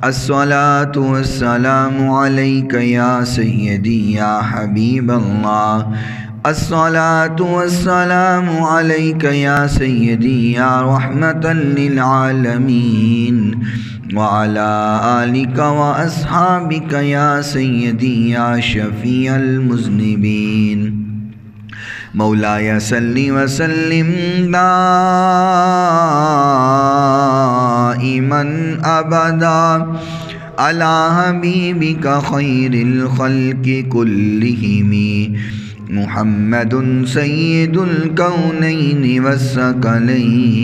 الصلاۃ والسلام علیک یا سیدی یا حبیب اللہ، الصلاۃ والسلام علیک یا سیدی یا رحمۃ للعالمین وعلی آلک واصحابک یا سیدی یا شفیع المذنبین۔ مولاي صل وسلم دائما ابدا على حبيبك خير الخلق كلهم محمد سيد الكونين والثقلين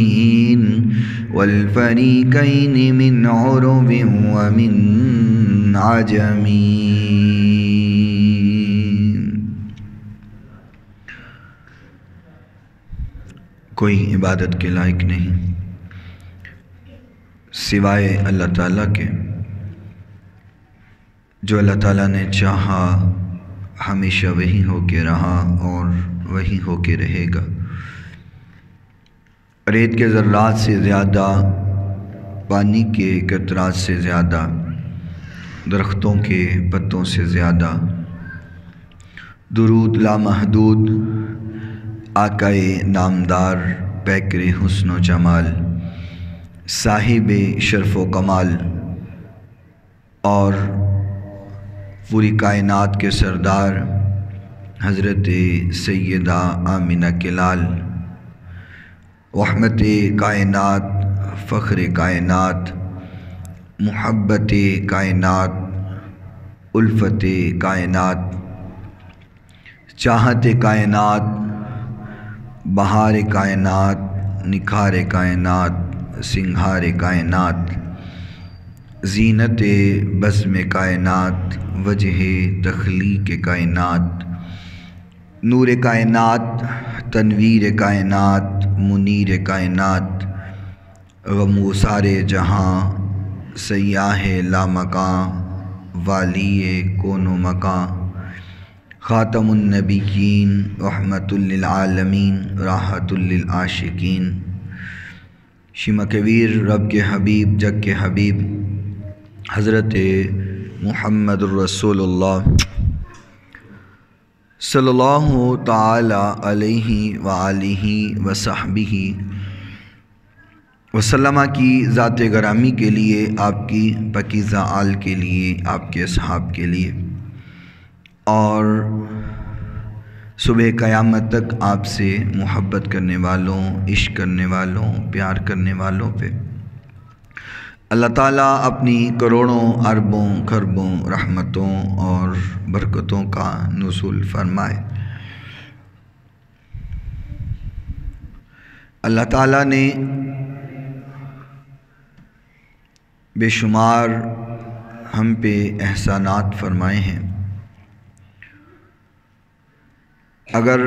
والفريقين من عرب ومن عجم۔ کوئی عبادت کے لائق نہیں سوائے اللہ تعالیٰ کے، جو اللہ تعالیٰ نے چاہا ہمیشہ وہی ہو کے رہا اور وہی ہو کے رہے گا۔ ریت کے ذرات سے زیادہ، پانی کے قطرات سے زیادہ، درختوں کے پتوں سے زیادہ، درود لامحدود آقائے نامدار پیکر حسن و جمال، صاحب شرف و کمال اور پوری کائنات کے سردار حضرت سیدہ آمنہ کے لال، رحمت کائنات، فخر کائنات، محبت کائنات، الفت کائنات، چاہت کائنات، بہار کائنات، نکھار کائنات، سنگھار کائنات، زینت بزم کائنات، وجہ تخلیق کائنات، نور کائنات، تنویر کائنات، منیر کائنات، غمگسار جہاں، سیاح لامکاں، والی کون و مکاں، خاتم النبیین، رحمت للعالمین، راحت للعاشقین، شمع کبیر، رب کے حبیب، جگ کے حبیب، حضرت محمد الرسول اللہ صلی اللہ تعالی علیہ وآلہ وصحبہ وسلم کی ذات گرامی کے لیے، آپ کی پاکیزہ آل کے لیے، آپ کے اصحاب کے لیے اور صبح قیامت تک آپ سے محبت کرنے والوں، عشق کرنے والوں، پیار کرنے والوں پہ اللہ تعالیٰ اپنی کروڑوں اربوں خربوں رحمتوں اور برکتوں کا نزول فرمائے۔ اللہ تعالیٰ نے بے شمار ہم پہ احسانات فرمائے ہیں۔ اگر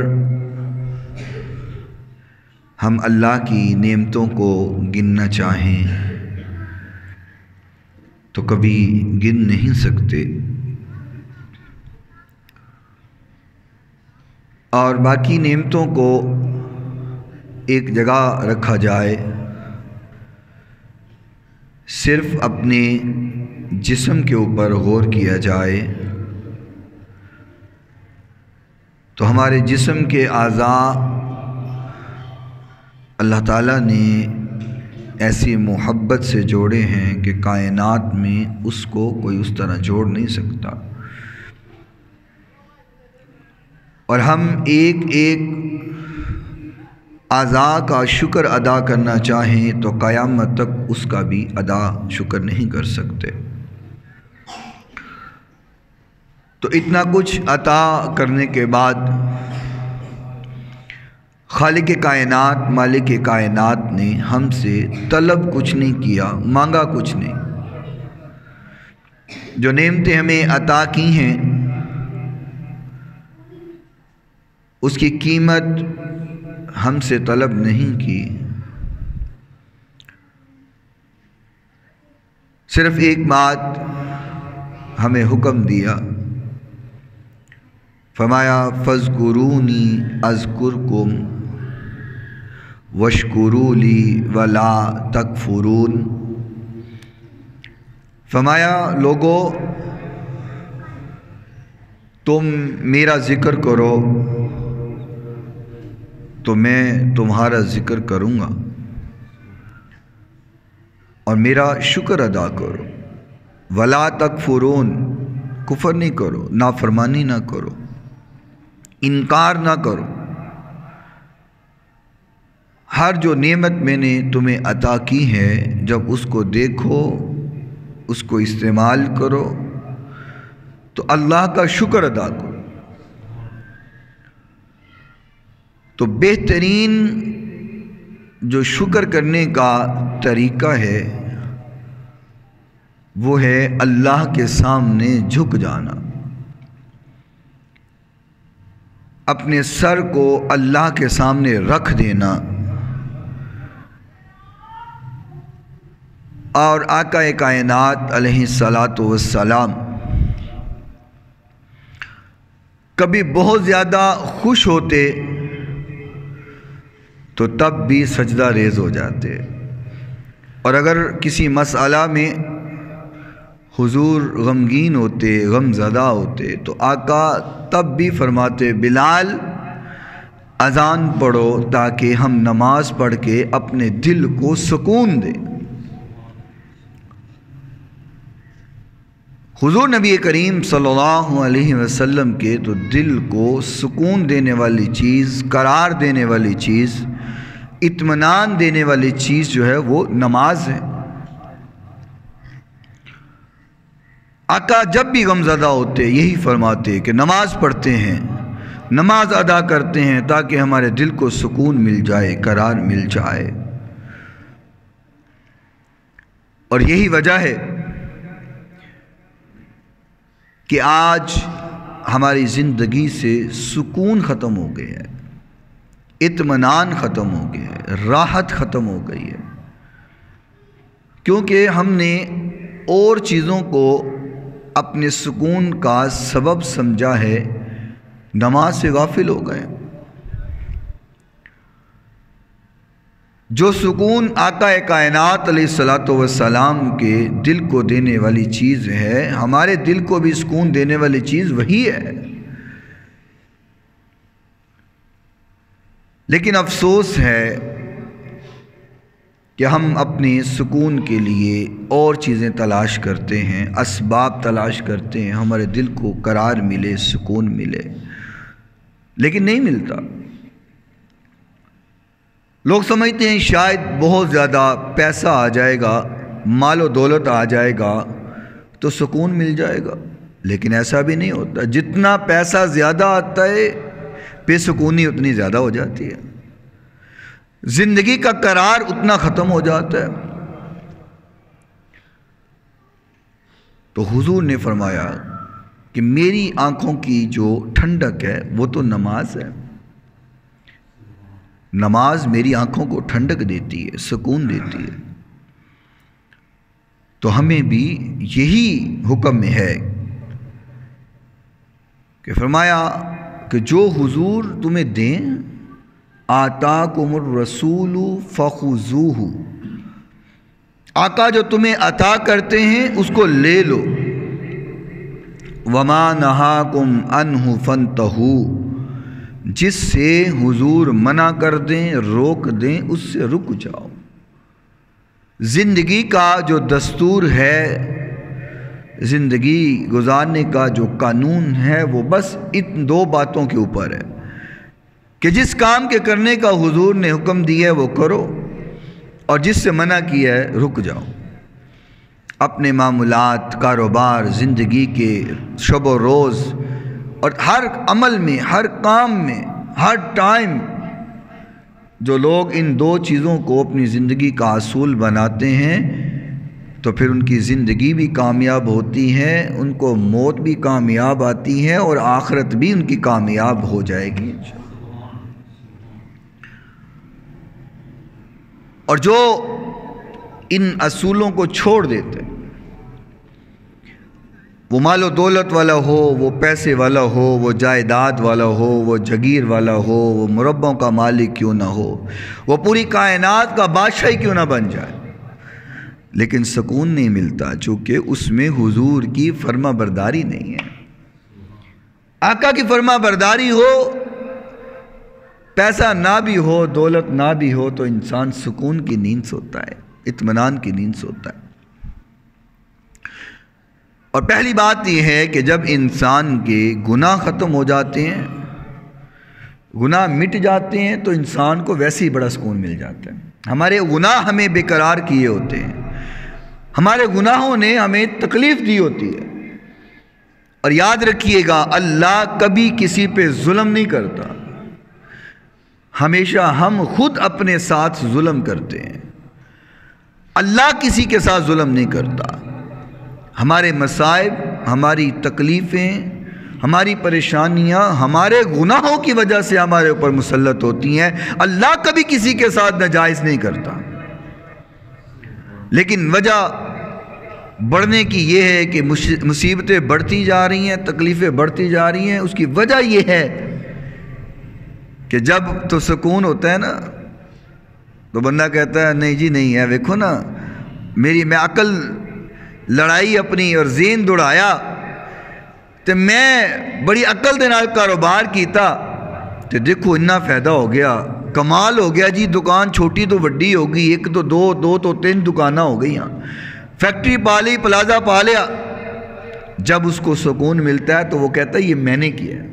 ہم اللہ کی نعمتوں کو گننا چاہیں تو کبھی گن نہیں سکتے، اور باقی نعمتوں کو ایک جگہ رکھا جائے، صرف اپنے جسم کے اوپر غور کیا جائے تو ہمارے جسم کے اعضاء اللہ تعالیٰ نے ایسی محبت سے جوڑے ہیں کہ کائنات میں اس کو کوئی اس طرح جوڑ نہیں سکتا، اور ہم ایک ایک اعضاء کا شکر ادا کرنا چاہیں تو قیامت تک اس کا بھی ادا شکر نہیں کر سکتے۔ تو اتنا کچھ عطا کرنے کے بعد خالق کائنات، مالک کائنات نے ہم سے طلب کچھ نہیں کیا، مانگا کچھ نہیں۔ جو نعمتیں ہمیں عطا کی ہیں اس کی قیمت ہم سے طلب نہیں کی، صرف ایک بات ہمیں حکم دیا، فرمایا فاذکرونی اذکرکم واشکروا لی ولا تکفرون۔ فرمایا لوگو تم میرا ذکر کرو تو میں تمہارا ذکر کروں گا، اور میرا شکر ادا کرو، ولا تکفرون، کفر نہیں کرو، نافرمانی نہ کرو، انکار نہ کرو، ہر جو نعمت میں نے تمہیں عطا کی ہے جب اس کو دیکھو، اس کو استعمال کرو تو اللہ کا شکر ادا کرو۔ تو بہترین جو شکر کرنے کا طریقہ ہے وہ ہے اللہ کے سامنے جھک جانا، اپنے سر کو اللہ کے سامنے رکھ دینا، اور آقا کائنات علیہ الصلاۃ والسلام کبھی بہت زیادہ خوش ہوتے تو تب بھی سجدہ ریز ہو جاتے، اور اگر کسی مسئلہ میں حضور غمگین ہوتے، غم زدہ ہوتے تو آقا تب بھی فرماتے بلال اذان پڑھو تاکہ ہم نماز پڑھ کے اپنے دل کو سکون دیں۔ حضور نبی کریم صلی اللہ علیہ وسلم کے تو دل کو سکون دینے والی چیز، قرار دینے والی چیز، اطمینان دینے والی چیز جو ہے وہ نماز ہے۔ آقا جب بھی غمزدہ ہوتے یہی فرماتے کہ نماز پڑھتے ہیں، نماز ادا کرتے ہیں تاکہ ہمارے دل کو سکون مل جائے، قرار مل جائے۔ اور یہی وجہ ہے کہ آج ہماری زندگی سے سکون ختم ہو گیا ہے، اطمینان ختم ہو گیا ہے، راحت ختم ہو گئی ہے، کیونکہ ہم نے اور چیزوں کو اپنے سکون کا سبب سمجھا ہے، نماز سے غافل ہو گئے۔ جو سکون آقا کائنات علیہ الصلاۃ والسلام کے دل کو دینے والی چیز ہے، ہمارے دل کو بھی سکون دینے والی چیز وہی ہے، لیکن افسوس ہے کہ ہم اپنے سکون کے لیے اور چیزیں تلاش کرتے ہیں، اسباب تلاش کرتے ہیں، ہمارے دل کو قرار ملے، سکون ملے، لیکن نہیں ملتا۔ لوگ سمجھتے ہیں شاید بہت زیادہ پیسہ آ جائے گا، مال و دولت آ جائے گا تو سکون مل جائے گا، لیکن ایسا بھی نہیں ہوتا۔ جتنا پیسہ زیادہ آتا ہے بے سکونی اتنی زیادہ ہو جاتی ہے، زندگی کا قرار اتنا ختم ہو جاتا ہے۔ تو حضور نے فرمایا کہ میری آنکھوں کی جو ٹھنڈک ہے وہ تو نماز ہے، نماز میری آنکھوں کو ٹھنڈک دیتی ہے، سکون دیتی ہے۔ تو ہمیں بھی یہی حکم ہے کہ فرمایا کہ جو حضور تمہیں دیں، آتاکم الرسول فخذوہ، آقا جو تمہیں عطا کرتے ہیں اس کو لے لو، وما نہاکم عنہ فانتہوا، جس سے حضور منع کر دیں، روک دیں، اس سے رک جاؤ۔ زندگی کا جو دستور ہے، زندگی گزارنے کا جو قانون ہے وہ بس ان دو باتوں کے اوپر ہے کہ جس کام کے کرنے کا حضور نے حکم دیا ہے وہ کرو، اور جس سے منع کیا ہے رک جاؤ۔ اپنے معاملات، کاروبار، زندگی کے شب و روز اور ہر عمل میں، ہر کام میں، ہر ٹائم جو لوگ ان دو چیزوں کو اپنی زندگی کا اصول بناتے ہیں تو پھر ان کی زندگی بھی کامیاب ہوتی ہے، ان کو موت بھی کامیاب آتی ہے، اور آخرت بھی ان کی کامیاب ہو جائے گی۔ اور جو ان اصولوں کو چھوڑ دیتے، وہ مال و دولت والا ہو، وہ پیسے والا ہو، وہ جائیداد والا ہو، وہ جگیر والا ہو، وہ مربعوں کا مالک کیوں نہ ہو، وہ پوری کائنات کا بادشاہ ہی کیوں نہ بن جائے، لیکن سکون نہیں ملتا چونکہ اس میں حضور کی فرما برداری نہیں ہے۔ آقا کی فرما برداری ہو، پیسہ نہ بھی ہو، دولت نہ بھی ہو، تو انسان سکون کی نیند سوتا ہے، اطمینان کی نیند سوتا ہے۔ اور پہلی بات یہ ہے کہ جب انسان کے گناہ ختم ہو جاتے ہیں، گناہ مٹ جاتے ہیں، تو انسان کو ویسے ہی بڑا سکون مل جاتا ہے۔ ہمارے گناہ ہمیں بے قرار کیے ہوتے ہیں، ہمارے گناہوں نے ہمیں تکلیف دی ہوتی ہے۔ اور یاد رکھیے گا، اللہ کبھی کسی پہ ظلم نہیں کرتا، ہمیشہ ہم خود اپنے ساتھ ظلم کرتے ہیں۔ اللہ کسی کے ساتھ ظلم نہیں کرتا۔ ہمارے مصائب، ہماری تکلیفیں، ہماری پریشانیاں ہمارے گناہوں کی وجہ سے ہمارے اوپر مسلط ہوتی ہیں۔ اللہ کبھی کسی کے ساتھ ناجائز نہیں کرتا، لیکن وجہ بڑھنے کی یہ ہے کہ مصیبتیں بڑھتی جا رہی ہیں، تکلیفیں بڑھتی جا رہی ہیں۔ اس کی وجہ یہ ہے کہ جب تو سکون ہوتا ہے نا، تو بندہ کہتا ہے نہیں جی نہیں ہے، دیکھو نا میں عقل لڑائی اپنی اور ذہن دوڑایا تو میں بڑی عقل دے نال کاروبار کیتا تو دیکھو اتنا فائدہ ہو گیا، کمال ہو گیا جی۔ دکان چھوٹی تو وڈی ہو گئی، ایک تو دو تو تین دکانیں ہو گئی، فیکٹری پا لی، پلازا پا لیا۔ جب اس کو سکون ملتا ہے تو وہ کہتا ہے یہ میں نے کیا ہے،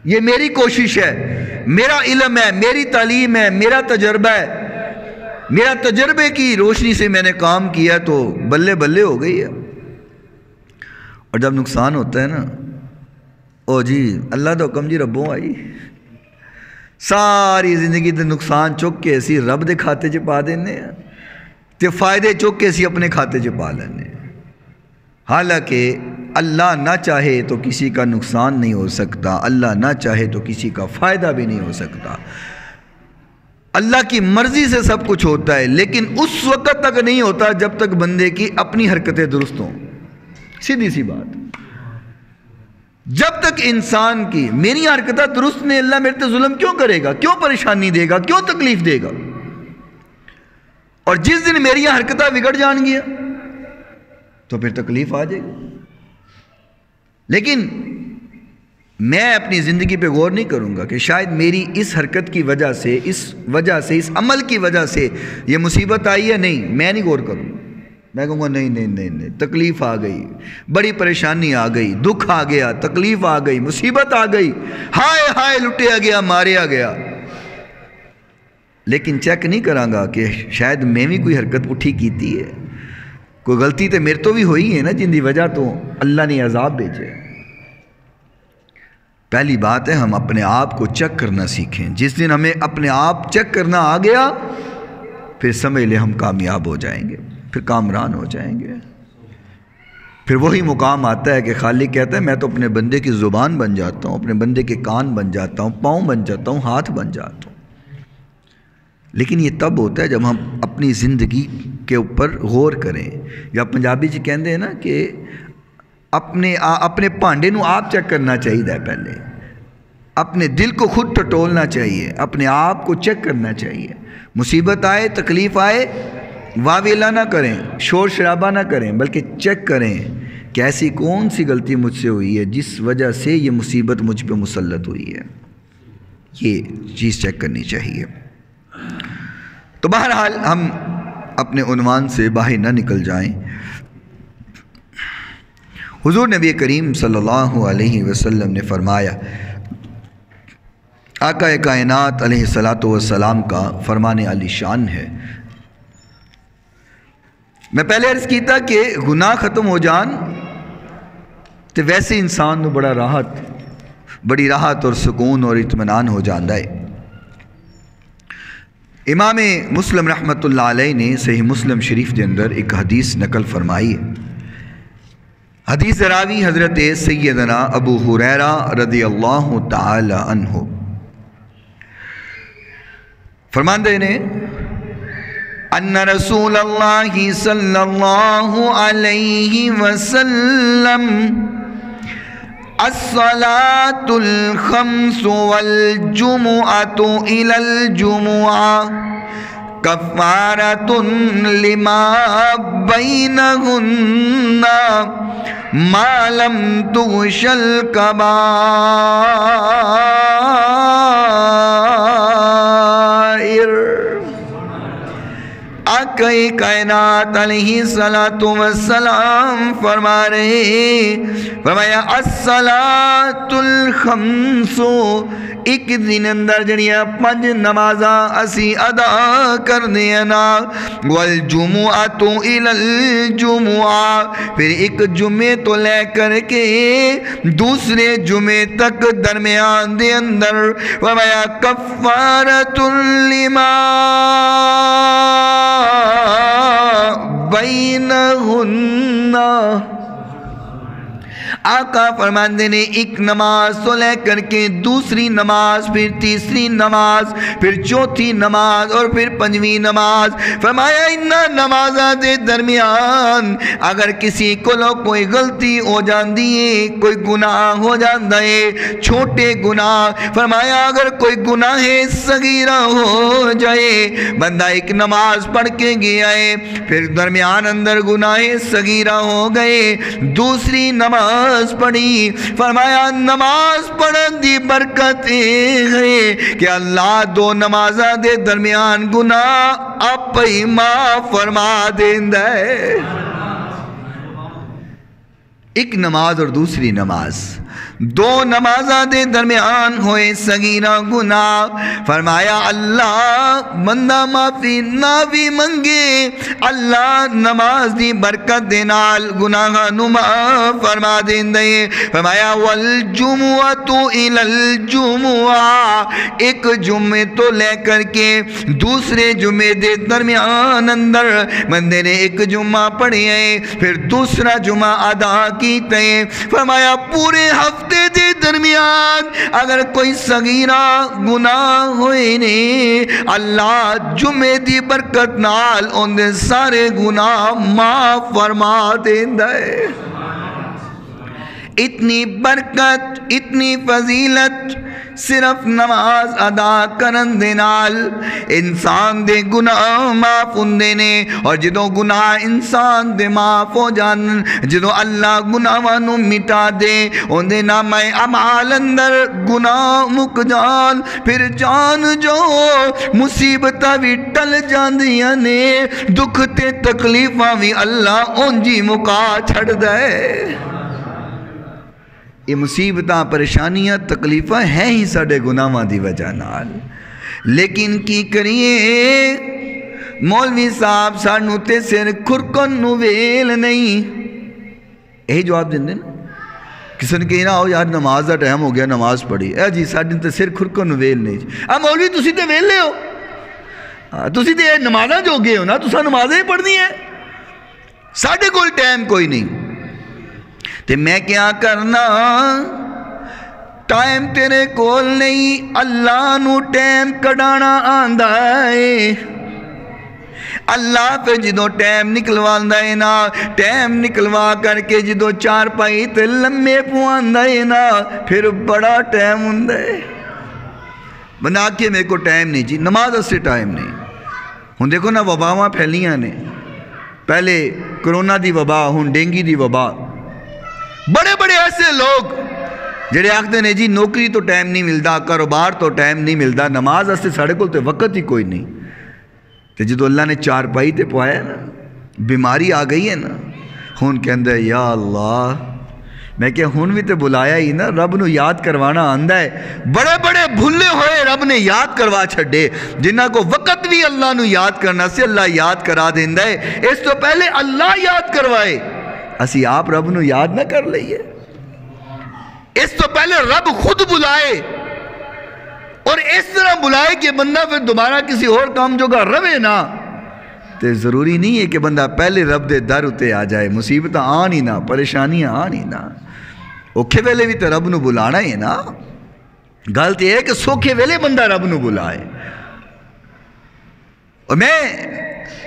یہ میری کوشش ہے، میرا علم ہے، میری تعلیم ہے، میرا تجربہ ہے، میرا تجربے کی روشنی سے میں نے کام کیا، تو بلے بلے ہو گئی ہے۔ اور جب نقصان ہوتا ہے نا، او جی اللہ دا حکم جی ربوں آئی، ساری زندگی دے نقصان چک کے اسی رب دے کھاتے چ پا دینے ہیں تے فائدے چک کے اسی اپنے کھاتے چ پا لینے ہیں۔ حالانکہ اللہ نہ چاہے تو کسی کا نقصان نہیں ہو سکتا، اللہ نہ چاہے تو کسی کا فائدہ بھی نہیں ہو سکتا۔ اللہ کی مرضی سے سب کچھ ہوتا ہے، لیکن اس وقت تک نہیں ہوتا جب تک بندے کی اپنی حرکتیں درست ہوں۔ سیدھی سی بات، جب تک انسان کی میری حرکتیں درست نہیں، اللہ میرے تے ظلم کیوں کرے گا، کیوں پریشانی دے گا، کیوں تکلیف دے گا؟ اور جس دن میری حرکتیں بگڑ جان گیا تو پھر تکلیف آ جائے گی۔ لیکن میں اپنی زندگی پہ غور نہیں کروں گا کہ شاید میری اس حرکت کی وجہ سے، اس عمل کی وجہ سے یہ مصیبت آئی ہے، نہیں، میں نہیں غور کروں گا۔ میں کہوں گا نہیں، تکلیف آ گئی، بڑی پریشانی آ گئی، دکھ آ گیا، تکلیف آ گئی، مصیبت آ گئی، ہائے ہائے لٹیا گیا، ماریا گیا۔ لیکن چیک نہیں کراں گا کہ شاید میں بھی کوئی حرکت پٹھی کیتی ہے، کوئی غلطی تو میرے تو بھی ہوئی ہے نا، جن دی وجہ تو اللہ نے عذاب بھیجے۔ پہلی بات ہے ہم اپنے آپ کو چیک کرنا سیکھیں۔ جس دن ہمیں اپنے آپ چیک کرنا آ گیا، پھر سمجھ لیں ہم کامیاب ہو جائیں گے، پھر کامران ہو جائیں گے۔ پھر وہی مقام آتا ہے کہ خالق کہتا ہے میں تو اپنے بندے کی زبان بن جاتا ہوں، اپنے بندے کے کان بن جاتا ہوں، پاؤں بن جاتا ہوں، ہاتھ بن جاتا ہوں۔ لیکن یہ تب ہوتا ہے جب ہم اپنی زندگی کے اوپر غور کریں، یا پنجابی جی کہندے ہیں نا کہ اپنے پانڈے نو آپ چیک کرنا چاہیے، پہلے اپنے دل کو خود ٹٹولنا چاہیے، اپنے آپ کو چیک کرنا چاہیے۔ مصیبت آئے، تکلیف آئے، واویلا نہ کریں، شور شرابہ نہ کریں، بلکہ چیک کریں کہ ایسی کون سی غلطی مجھ سے ہوئی ہے جس وجہ سے یہ مصیبت مجھ پہ مسلط ہوئی ہے۔ یہ چیز چیک کرنی چاہیے۔ تو بہرحال ہم اپنے عنوان سے باہر نہ نکل جائیں۔ حضور نبی کریم صلی اللہ علیہ وسلم نے فرمایا، آقا کائنات علیہ السلام کا فرمان علی شان ہے۔ میں پہلے عرض کیتا کہ گناہ ختم ہو جان تو ویسے انسان نو بڑی راحت اور سکون اور اطمینان ہو جاندہ ہے۔ امام مسلم رحمۃ اللہ علیہ نے صحیح مسلم شریف کے اندر ایک حدیث نقل فرمائی ہے۔ حدیث راوی حضرت سیدنا ابو ہریرہ رضی اللہ تعالی عنہ فرماندے نے ان رسول اللہ صلی اللہ علیہ وسلم الصلاة الخمس والجمعة إلى الجمعة کفارۃ لما بینہن ما لم تغش الکبائر۔ آقا کائنات علیہ السلام فرما رہے، فرمایا الصلاۃ الخمس، ایک دن اندر جڑیاں 5 نمازاں اسی ادا کرنے نا، والجمعۃ الی الجمعہ، پھر ایک جمعے تو لے کر کے دوسرے جمعے تک درمیان دے اندر، فرمایا کفارۃ لما بینہن۔ آقا فرماندے نے ایک نماز تو لے کر کے دوسری نماز، پھر تیسری نماز، پھر چوتھی نماز اور پھر 5ویں نماز، فرمایا ان نمازاں دے درمیان اگر کسی کو کوئی غلطی ہو جاندی ہے، کوئی گناہ ہو جاندہ ہے، چھوٹے گناہ، فرمایا اگر کوئی گناہ صغیرہ ہو جائے، بندہ ایک نماز پڑھ کے گیا ہے، پھر درمیان اندر گناہ صغیرہ ہو گئے، دوسری نماز پڑھی، فرمایا نماز پڑھن دی برکت ہے کہ اللہ 2 نمازاں دے درمیان گناہ آپ ہی معاف فرما دیندہ ہے۔ ایک نماز اور دوسری نماز، 2 نمازاں دے درمیان ہوئے صغیرہ گناہ، فرمایا اللہ بندہ معافی نہ بھی منگے، اللہ نماز دی برکت دے نال گناہ نو معاف فرما دیندے، فرمایا والجمعۃ الی الجمعہ، ایک جمعے تو لے کر کے دوسرے جمعے دے درمیان اندر بندے نے ایک جمعہ پڑھی ہے، پھر دوسرا جمعہ ادا کیتے، فرمایا پورے ہفتے دے درمیان اگر کوئی صغیرہ گناہ ہوئے نے، اللہ جمعے دی برکت نال ان دے سارے گناہ معاف فرما دیندہ ہے۔ اتنی برکت، اتنی فضیلت صرف نماز ادا کرن دے نال انسان دے گناہ معاف ہوندے نے، اور جدوں گناہ انسان دے معاف ہو جان، جدوں اللہ گناہاں نو مٹا دے، ان دے نامہ اعمال اندر گناہ مک جان، پھر جان جو مصیبتاں بھی ٹل جاندیاں نے، دکھ تے تکلیفاں بھی اللہ اونجی مکا چھڑ دے۔ یہ مصیبتاں، پریشانیاں، تکلیفاں ہیں ہی ساڑے گناہاں دی وجہ نال، لیکن کی کریے مولوی صاحب سانو تے سر کھرکن نو ویل نہیں، یہی جواب دیں نا، کسی نے کہنا ہو یار نماز دا ٹائم ہو گیا نماز پڑھی، اے جی ساڑے تے سر کھرکن نو ویل نہیں، مولوی تسی تے ویل لے ہو، تسی تے نمازاں جو گئے ہو نا، تسا نمازیں پڑھنی ہے، ساڑے کول ٹائم کوئی نہیں، تے میں کیا کرنا، ٹائم تیرے کول نہیں، اللہ نو ٹائم کڑانا آندہ ہے، اللہ پہ جدو ٹائم نکلواندہ ہے نا، ٹائم نکلوا کر کے جدو 4 پائی تے لمبے پواندہ ہے نا، پھر بڑا ٹائم ہوندہ ہے۔ بنا کے میرے کو ٹائم نہیں جی، نماز سے ٹائم نہیں، ہوں دیکھو نا وباواں پھیلیاں نے، پہلے کرونا دی وبا، ہوں ڈینگی دی وبا، بڑے بڑے ایسے لوگ جڑے آکھتے نے جی نوکری تو ٹائم نہیں ملدا، کاروبار تو ٹائم نہیں ملدا، نماز سے ساڑے کول تے وقت ہی کوئی نہیں، تے جدو اللہ نے 4 پائی تے پوایا نا، بیماری آ گئی ہے نا، ہون کہندہ ہے یا اللہ، میں کہ ہون بھی تے بلایا ہی نا، رب نو یاد کروانا آندہ ہے، بڑے بڑے بھولے ہوئے رب نے یاد کروا چھڑے، جنہ کو وقت بھی اللہ نو یاد کرنا سے اللہ یاد کرا دیندہ ہے، اس تو پہلے اللہ یاد کروائے، اسی آپ رب نو یاد نہ کر لئیے، اس تو پہلے رب خود بلائے، اور اس طرح بلائے کہ بندہ پھر دوبارہ کسی اور کام جو گا روے نا، تے ضروری نہیں ہے کہ بندہ پہلے رب دے در اتے آ جائے، مصیبتاں آن ہی نہ، پریشانیاں آن ہی نہ، اوکھے ویلے بھی تے رب نو بلانا ہے نا، غلط یہ ہے کہ سوکھے ویلے بندہ رب نو بلائے۔ اور میں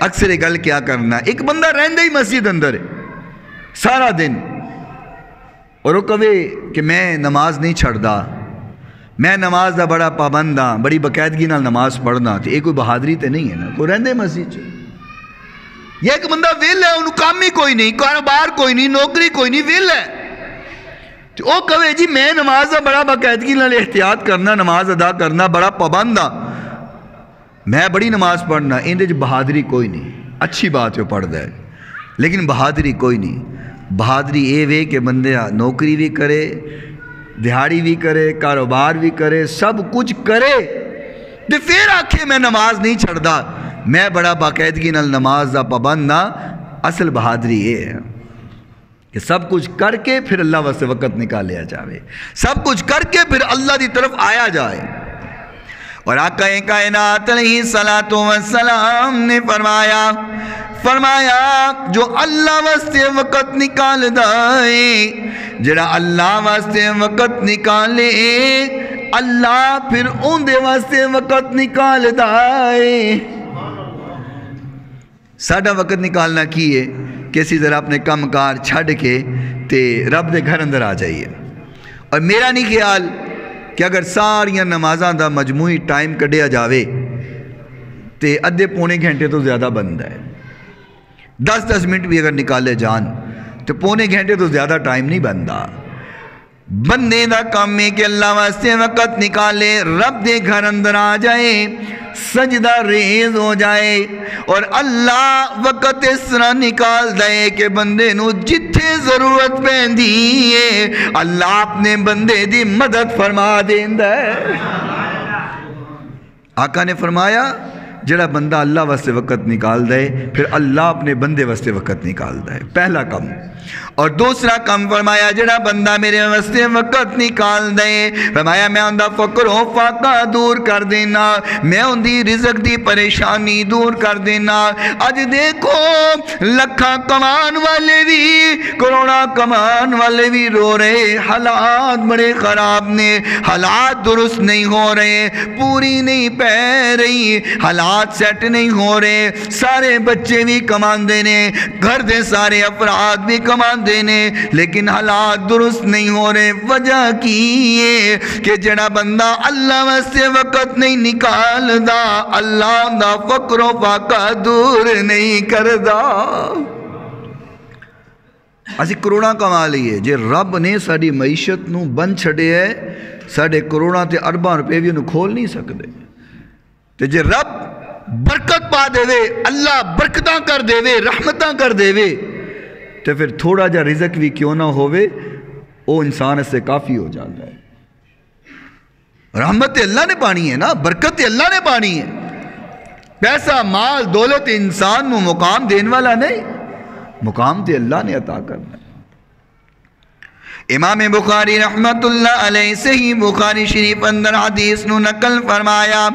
اکثر گل کیا کرنا، ایک بندہ رہندہ ہی مسجد اندر ہے سارا دن، اور وہ کہے کہ میں نماز نہیں چھڑ دا، میں نماز دا بڑا پابند ہاں، بڑی باقاعدگی نال نماز پڑھنا، تو یہ کوئی بہادری تے نہیں ہے نا. کوئی رہندے مسجد یہ ایک بندہ ویل ہے، انہوں کام ہی کوئی نہیں، کاروبار کوئی نہیں، نوکری کوئی نہیں، ویل ہے، تو وہ کہے جی میں نماز دا بڑا باقاعدگی نال احتیاط کرنا، نماز ادا کرنا، بڑا پابند ہاں، میں بڑی نماز پڑھنا، اندے جو بہادری کوئی نہیں. اچھی بات جو پڑھ ہے لیکن بہادری کوئی نہیں. بہادری اے وے کہ بندے نوکری بھی کرے، دیہاڑی بھی کرے، کاروبار بھی کرے، سب کچھ کرے تے پھر آکھے میں نماز نہیں چھڑدا، میں بڑا باقاعدگی نال نماز دا پابند ہاں. اصل بہادری یہ ہے کہ سب کچھ کر کے پھر اللہ واسطے وقت نکالیا جاوے، سب کچھ کر کے پھر اللہ دی طرف آیا جائے. اور آقا کائنات علیہ الصلوۃ والسلام نے فرمایا جو اللہ واسطے وقت نکال دائے، جڑا اللہ واسطے وقت نکالے اللہ پھر ان دے واسطے وقت نکال دائے. ساڈا وقت نکالنا کی ہے کہ اسی ذرا اپنے کم کار چھڑ کے تے رب دے گھر اندر آ جائیے. اور میرا نہیں خیال کہ اگر ساریاں نمازاں دا مجموعی ٹائم کڈیا جاوے تے ادھے پونے گھنٹے تو زیادہ بنتا ہے. 10 منٹ بھی اگر نکالے جان تو پونے گھنٹے تو زیادہ ٹائم نہیں بنتا. بندے دا کام ہے کہ اللہ واسطے وقت نکالے، رب دے گھر اندر آ جائے، سجدہ ریز ہو جائے، اور اللہ وقت اس طرح نکال دے کہ بندے نو جتھے ضرورت پیندی ہے اللہ اپنے بندے دی مدد فرما دیندا ہے. آقا نے فرمایا جڑا بندہ اللہ واسطے وقت نکال دے پھر اللہ اپنے بندے واسطے وقت نکال دے، پہلا کم. اور دوسرا کم فرمایا جڑا بندہ میرے واسطے وقت نکال دے، فرمایا میں اندہ فقر و فاقہ دور کر دینا، میں اندھی رزق دی پریشانی دور کر دینا. آج دیکھو لکھاں کمان والے بھی، کروڑا کمان والے بھی رو رہے، حالات بڑے خراب نے، حالات درست نہیں ہو رہے، پوری نہیں پہ رہی، حالات سیٹ نہیں ہو رہے، سارے بچے بھی کمان دینے، گھر دے سارے افراد بھی کمان دینے، لیکن حالات درست نہیں ہو رہے. وجہ کی ہے کہ جڑا بندہ اللہ واسطے وقت نہیں نکال دا اللہ دا فقر و فاقہ دور نہیں کردا. اسی کروڑا کما لیے جے رب نے ساری معیشت نو بند چھڑے ہے، ساڑھے کروڑا تے ارباں روپے بھی انہوں کھول نہیں سکتے. تے جے رب برکت پا دے وے، اللہ برکتاں کر دے وے، رحمتاں کر دے وے، تو پھر تھوڑا جا رزق بھی کیوں نہ ہوئے وہ انسان اس سے کافی ہو جاتا ہے. رحمت اللہ نے پانی ہے نا، برکت اللہ نے پانی ہے. پیسہ مال دولت انسان نو مقام دین والا نہیں، مقام تے اللہ نے عطا کرنا. امام بخاری رحمت اللہ علیہ صحیح بخاری شریف اندر حدیث نو نقل فرمایا،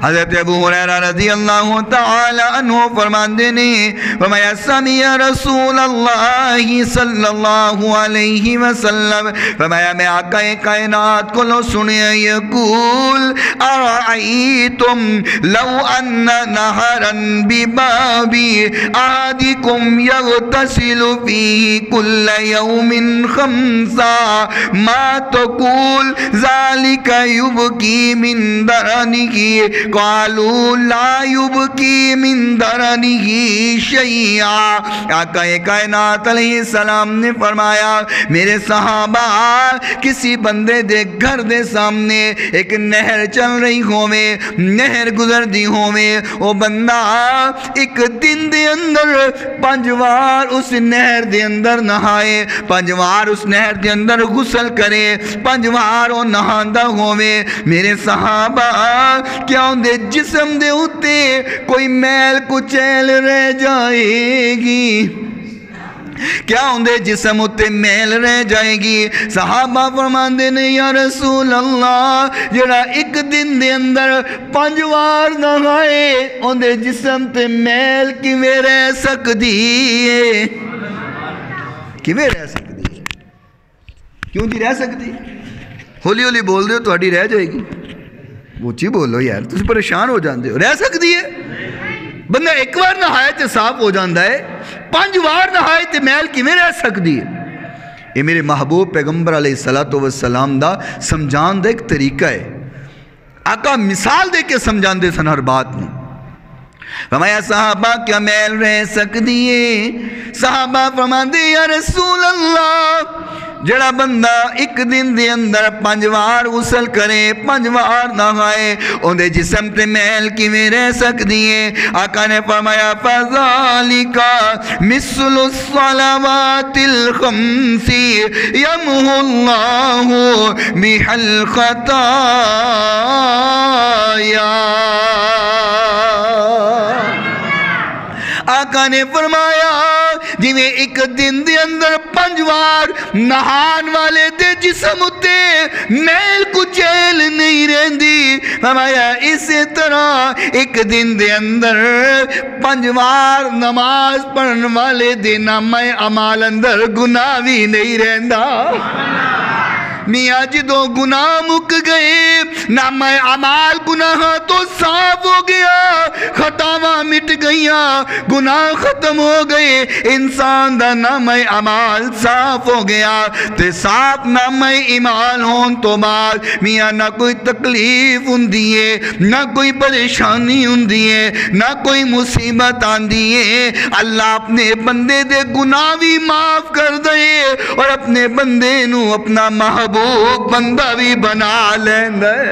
حضرت ابو ہریرہ رضی اللہ تعالی عنہ فرماندے نے فرمایا سمع رسول اللہ صلی اللہ علیہ وسلم، فرمایا میں آقا کائنات کو لو سنیا یقول ارائیتم لو ان نہرا ببابی احدکم یغتسل فیہ کل یوم خمسا ما تقول ذالک یبکی من درنہ قالوا لا یبکی من درنہ شیئا. آقا کائنات علیہ السلام نے فرمایا میرے صحابہ کسی بندے دے گھر دے سامنے ایک نہر چل رہی ہووے، نہر گزر دی ہووے، وہ بندہ ایک دن دے اندر 5 وار اس نہر دے اندر نہائے، 5 وار اس نہر دے اندر غسل کرے، 5 وار وہ نہاندا ہووے. میرے صحابہ کیا ان دے جسم دے ہوتے کوئی میل کچیل رہ جائے گی؟ کیا ان دے جسم ہوتے میل رہ جائے گی؟ صحابہ فرماندے نے یا رسول اللہ جڑا ایک دن دے اندر 5 وار نہائے ان دے جسم تے میل کیویں رہ سکدی ہے؟ کیویں رہ سکدی؟ کیوں جی رہ سکتی؟ ہولی ہولی بول دے ہو تہاڈی رہ جائے گی. اونچی بولو یار، تسی پریشان ہو جاندے ہو. رہ سکتی ہے؟ بندہ ایک بار نہائے تے صاف ہو جاندہ ہے، 5 وار نہائے تے میل کیویں رہ سکتی ہے؟ یہ میرے محبوب پیغمبر علیہ الصلوۃ والسلام دا سمجھان دا ایک طریقہ ہے. آقا مثال دے کے سمجھان دے سن ہر بات نو. فرمایا صحابہ کیا میل رہ سکتی ہے؟ صحابہ فرماندے یا رسول اللہ جڑا بندہ ایک دن دے اندر 5 وار غسل کرے 5 وار نہائے اندے جسم تے میل کیویں رہ سکتی ہے؟ آقا نے فرمایا فذالک مثل الصلوات الخمس یمحو اللہ بها الخطایا. آقا نے فرمایا جویں ایک دن دے اندر 5 وار نہان والے دے جسم اتے میل کچیل نہیں رہندی، فرمایا اسی طرح ایک دن دے اندر 5 وار نماز پڑھن والے دے نامہ اعمال اندر گناہ بھی نہیں رہندا. میاں جدو گناہ مک گئے نامہ اعمال گناہ تو صاف ہو گیا، خطاواں مٹ گئیاں، گناہ ختم ہو گئے، انسان دا نامہ اعمال صاف ہو گیا. تے صاف نامہ اعمال ہون تو بعد میاں نہ کوئی تکلیف ہوندی ہے، نہ کوئی پریشانی ہوندی ہے، نہ کوئی مصیبت آندی ہے. اللہ اپنے بندے دے گناہ بھی معاف کر دے اور اپنے بندے نو اپنا محبوب بندہ بھی بنا لیندے.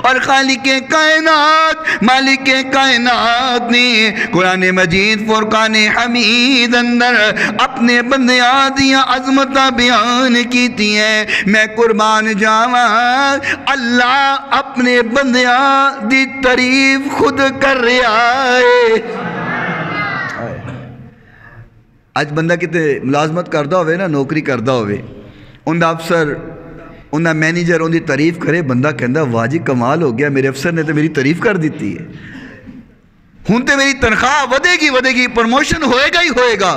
اور خالق کائنات مالک کائنات نے قرآن مجید فرقان حمید اندر اپنے بندیاں دیا عظمتہ بیان کیتی ہیں. میں قربان جاواں اللہ اپنے بندیاں دی تعریف خود کر رہا ہے. آج بندہ کتے ملازمت کردہ ہوئے نا، نوکری کردہ ہوئے، ان دا افسر ان دا مینیجر ان دی تعریف کرے، بندہ کہندہ واہ جی کمال ہو گیا، میرے افسر نے تو میری تعریف کر دیتی ہے، ہون تے میری تنخواہ ودے گی، پروموشن ہوئے گا ہی ہوئے گا،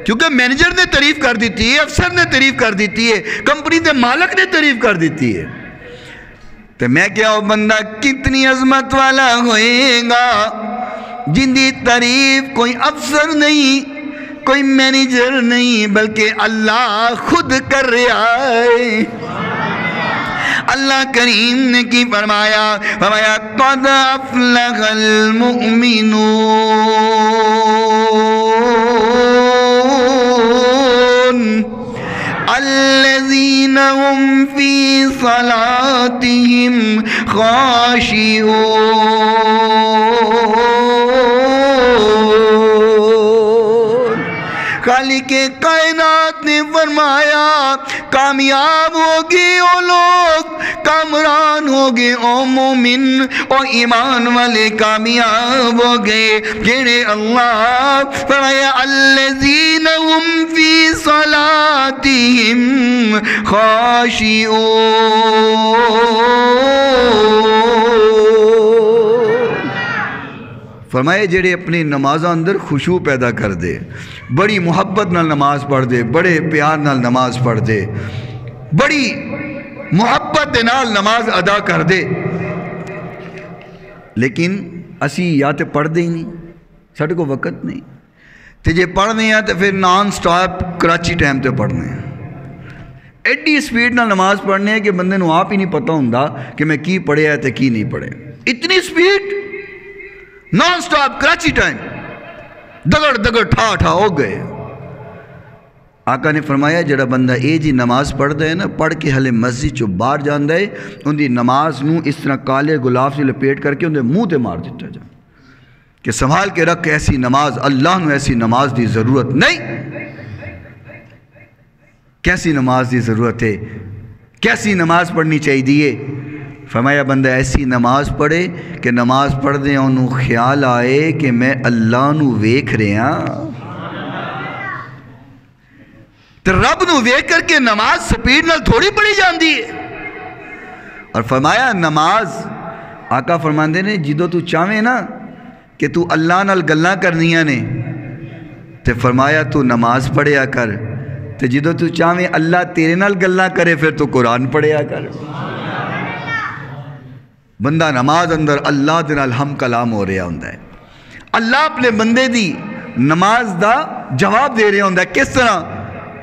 کیونکہ مینیجر نے تعریف کر دیتی ہے، افسر نے تعریف کر دیتی ہے، کمپنی دے مالک نے تعریف کر دیتی ہے. تو میں کیا ہوں بندہ کتنی عظمت والا ہوئے گا جن دی تعریف کوئی افسر نہیں، کوئی مینیجر نہیں، بلکہ اللہ خود کر رہا ہے. اللہ کریم نے کی فرمایا قد افلح المؤمنون الذین هم فی صلاتهم خاشعون. خالق کائنات نے فرمایا کامیاب ہوگی وہ لوگ، کامران ہوگے او مومن او ایمان والے کامیاب ہوگے جنہیں اللہ فرمایا الذین هم فی صلاتهم خاشعون. فرمائے جڑے اپنی نمازاں اندر خشوع پیدا کر دے، بڑی محبت نال نماز پڑھ دے، بڑے پیار نال نماز پڑھ دے، بڑی محبت نال نماز ادا کر دے. لیکن اسی یا تے پڑھ دے ہی نہیں، ساڈے کو وقت نہیں، تے جے پڑھنے ہیں تو پھر نان سٹاپ کراچی ٹائم تے پڑھنے ہیں. ایڈی سپیڈ نال نماز پڑھنے ہیں کہ بندے نو آپ ہی نہیں پتہ ہوندا کہ میں کی پڑھے ہے تے کی نہیں پڑھے. اتنی speed non stop Karachi time دگڑ ٹھا ہو گئے. آقا نے فرمایا جڑا بندہ اے جی نماز پڑھ دے نا، پڑھ کے ہلے مسجد چو باہر جان دے، ان دی نماز نو اس طرح کالے گلاب سے لپیٹ کر کے ان دے منہ تے مار دیتا جائے کہ سنبھال کے رکھ ایسی نماز، اللہ نو ایسی نماز دی ضرورت نہیں. کیسی نماز دی ضرورت ہے، کیسی نماز پڑھنی چاہیے؟ فرمایا بندہ ایسی نماز پڑھے کہ نماز پڑھ دے انہوں خیال آئے کہ میں اللہ نو ویکھ رہا ہاں. تو رب نو ویکھ کر کے نماز سپیڈ نال تھوڑی پڑھی جاندی ہے. اور فرمایا نماز آقا فرماندے نے جدو تو چاہویں نا کہ تو اللہ نال گلاں کرنیاں نے تے فرمایا تو نماز پڑھیا کر، تے جدو تو چاہویں اللہ تیرے نال گلاں کرے پھر تو قرآن پڑھیا کر. بندہ نماز اندر اللہ دے نال ہم کلام ہو رہا ہوندا ہے، اللہ اپنے بندے دی نماز دا جواب دے رہا ہوندا ہے. کس طرح؟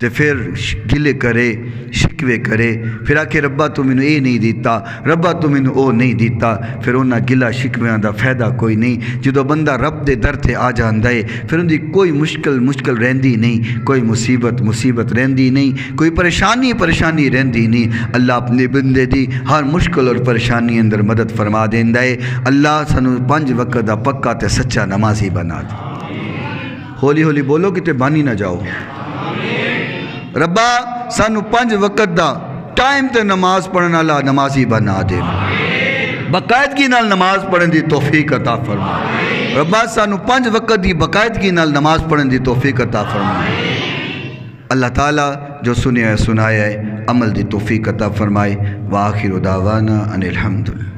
تے پھر گلے کرے شکوے کرے، پھر آکھے ربا تو مینوں اے نہیں دیتا، ربا تو مینوں او نہیں دیتا، پھر انہاں گلا شکویاں دا فائدہ کوئی نہیں۔ جدو بندہ رب دے در تے آ جاندا ہے پھر ان دی کوئی مشکل رہندی نہیں، کوئی مصیبت رہندی نہیں، کوئی پریشانی رہندی نہیں۔ اللہ اپنے بندے دی ہر مشکل اور پریشانی اندر مدد فرما دیندا ہے۔ اللہ سانو 5 وقت دا پکا تے سچا نمازی بنا دے۔ ہولی ہولی بولو کتے بانی نہ جاؤ۔ ربا سانو 5 وقت دا ٹائم تے نماز پڑھن والا نمازی بنا دے، باقاعدگی نال نماز پڑھن دی توفیق عطا فرما۔ ربا سانو 5 وقت دی باقاعدگی نال نماز پڑھن دی توفیق عطا فرما۔ اللہ تعالیٰ جو سنیا ہے سنایا ہے عمل دی توفیق عطا فرمائے۔ وآخر دعوانا ان الحمدللہ۔